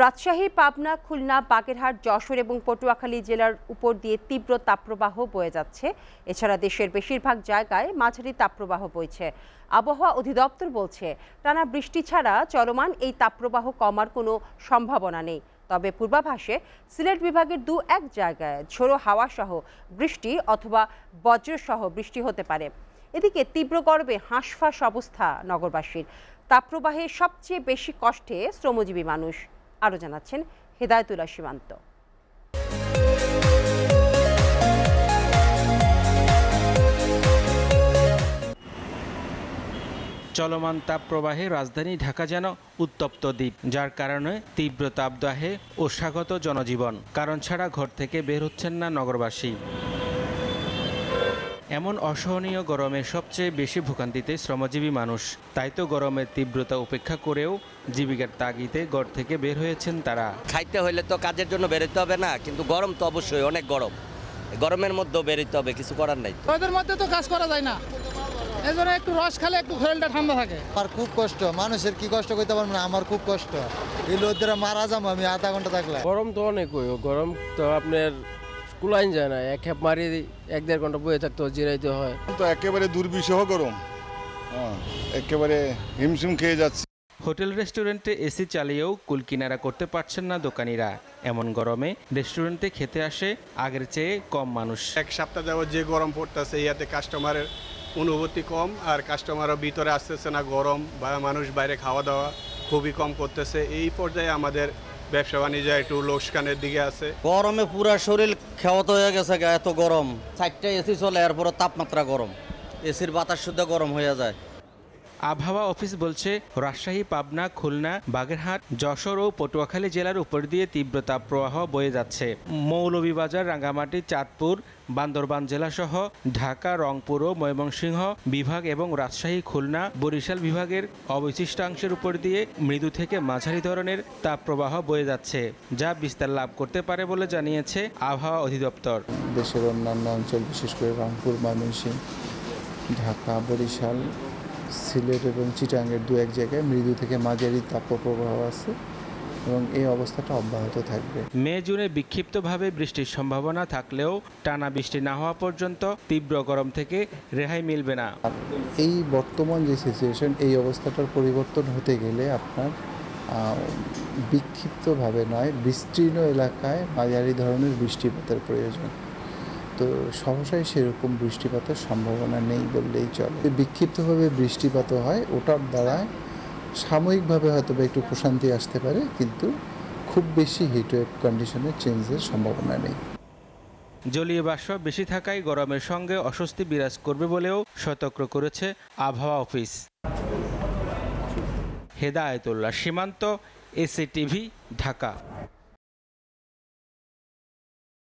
রাজশাহী, পাবনা, খুলনা, বাগেরহাট, যশোর এবং পটুয়াখালী জেলার উপর দিয়ে তীব্র তাপপ্রবাহ বয়ে যাচ্ছে। এছাড়া দেশের বেশিরভাগ জায়গায় মাঝারি তাপপ্রবাহ বইছে। আবহাওয়া অধিদপ্তর বলছে, টানা বৃষ্টি ছাড়া চলমান এই তাপপ্রবাহ কমার কোনো সম্ভাবনা নেই। তবে পূর্বাভাসে সিলেট বিভাগের এক জায়গায় ঝোড়ো হাওয়া সহ বৃষ্টি অথবা বজ্রসহ বৃষ্টি হতে পারে। এদিকে তীব্র গরমে হাঁসফাঁস অবস্থা নগরবাসীর। তাপপ্রবাহে সবচেয়ে বেশি কষ্টে শ্রমজীবী মানুষ। আরও জানাচ্ছেন হেদায়েতুল্লাহ সীমান্ত। চলমান তাপপ্রবাহে রাজধানী ঢাকা যেন উত্তপ্ত দ্বীপ, যার কারণে তীব্র তাপদাহে ওষ্ঠাগত জনজীবন। কারণ ছাড়া ঘর থেকে বের হচ্ছেন না নগরবাসী। এমন অসহনীয় গরমে সবচেয়ে বেশি ভোগান্তিতে শ্রমজীবী মানুষ। তাই তো গরমের তীব্রতা উপেক্ষা করেও জীবিকার তাগিদে ঘর থেকে বের হয়েছেন তারা। খাইতে হইলে তো কাজের জন্য বেরোতে হবে না, কিন্তু গরম তো অবশ্যই অনেক গরম। গরমের মধ্যেও বেরোতে হবে, কিছু করার নাই। ওদের মধ্যে তো কাজ করা যায় না, এই জন্য একটু রস খেলে একটু শরীরটা ঠান্ডা থাকে। আমার খুব কষ্ট, মানুষের কি কষ্ট করতে পারবো না, আমার খুব কষ্ট। এই লোদ্রা মারা যাবো আমি আধা ঘন্টা থাকলে। গরম তো অনেক, গরম তো আপনার কুলাইন যায় না, এক খেপ মারি 1-1.5 ঘন্টা বয়ে থাকতে জিরাইতে হয়। তো একেবারে দুর্বিষহ গরম, একেবারে হিমশিম খেয়ে যাচ্ছে। হোটেল রেস্টুরেন্টে এসি চালিয়েও কুল কিনারা করতে পারছেন না দোকানিরা। এমন গরমে রেস্টুরেন্টে খেতে আসে আগের চেয়ে কম মানুষ। এক সপ্তাহ যাবত যে গরম পড়তেছে, ইয়াতে কাস্টমারের অনুভূতি কম, আর কাস্টমারও ভিতরে আসতেছে না গরম, বা মানুষ বাইরে খাওয়া দাওয়া খুবই কম করতেছে। এই পর্যায়ে আমাদের ব্যবসা বাণিজ্য একটু লোকসানের দিকে আছে। গরমে পুরা শরীর ক্ষেত হয়ে গেছে, এত গরম। 4টা এসি চলে, এরপরে তাপমাত্রা গরম, এসির বাতাস শুদ্ধ গরম হয়ে যায়। আবহাওয়া অফিস বলছে, রাজশাহী, পাবনা, খুলনা, বাগেরহাট, যশোর ও পটুয়াখালী জেলার উপর দিয়ে তীব্র তাপপ্রবাহ বয়ে যাচ্ছে। মৌলভীবাজার, রাঙ্গামাটি, চাঁদপুর, বান্দরবান জেলাসহ ঢাকা, রংপুর ও ময়মনসিংহ বিভাগ এবং রাজশাহী, খুলনা, বরিশাল বিভাগের অবশিষ্টাংশের উপর দিয়ে মৃদু থেকে মাঝারি ধরনের তাপপ্রবাহ বয়ে যাচ্ছে, যা বিস্তার লাভ করতে পারে বলে জানিয়েছে আবহাওয়া অধিদপ্তর। দেশের অন্যান্য অঞ্চল, বিশেষ করে রংপুর, ময়মনসিংহ, ঢাকা, বরিশাল, সিলেট এবং চিটাগাংয়ের 2-1 জায়গায় মৃদু থেকে মাঝারি তাপপ্রবাহ আছে এবং এই অবস্থাটা অব্যাহত থাকবে। মে জুনে বিক্ষিপ্তভাবে বৃষ্টির সম্ভাবনা থাকলেও টানা বৃষ্টি না হওয়া পর্যন্ত তীব্র গরম থেকে রেহাই মিলবে না। এই বর্তমান যে সিচুয়েশন, এই অবস্থাটার পরিবর্তন হতে গেলে আপনার বিক্ষিপ্তভাবে নয়, বিস্তীর্ণ এলাকায় মাঝারি ধরনের বৃষ্টিপাতের প্রয়োজন। তো সহসাই সেরকম বৃষ্টিপাতের সম্ভাবনা নেই বললেই চলে। বিক্ষিপ্তভাবে বৃষ্টিপাত হয়, ওটার দ্বারা সাময়িকভাবে হয়তো একটু প্রশান্তি আসতে পারে, কিন্তু খুব বেশি হিটওয়েভ কন্ডিশনের চেঞ্জের সম্ভাবনা নেই। জলীয় বাষ্প বেশি থাকায় গরমের সঙ্গে অস্বস্তি বিরাজ করবে বলেও সতর্ক করেছে আবহাওয়া অফিস। হেদায়েতুল্লাহ সীমান্ত, এসএটিভি, ঢাকা।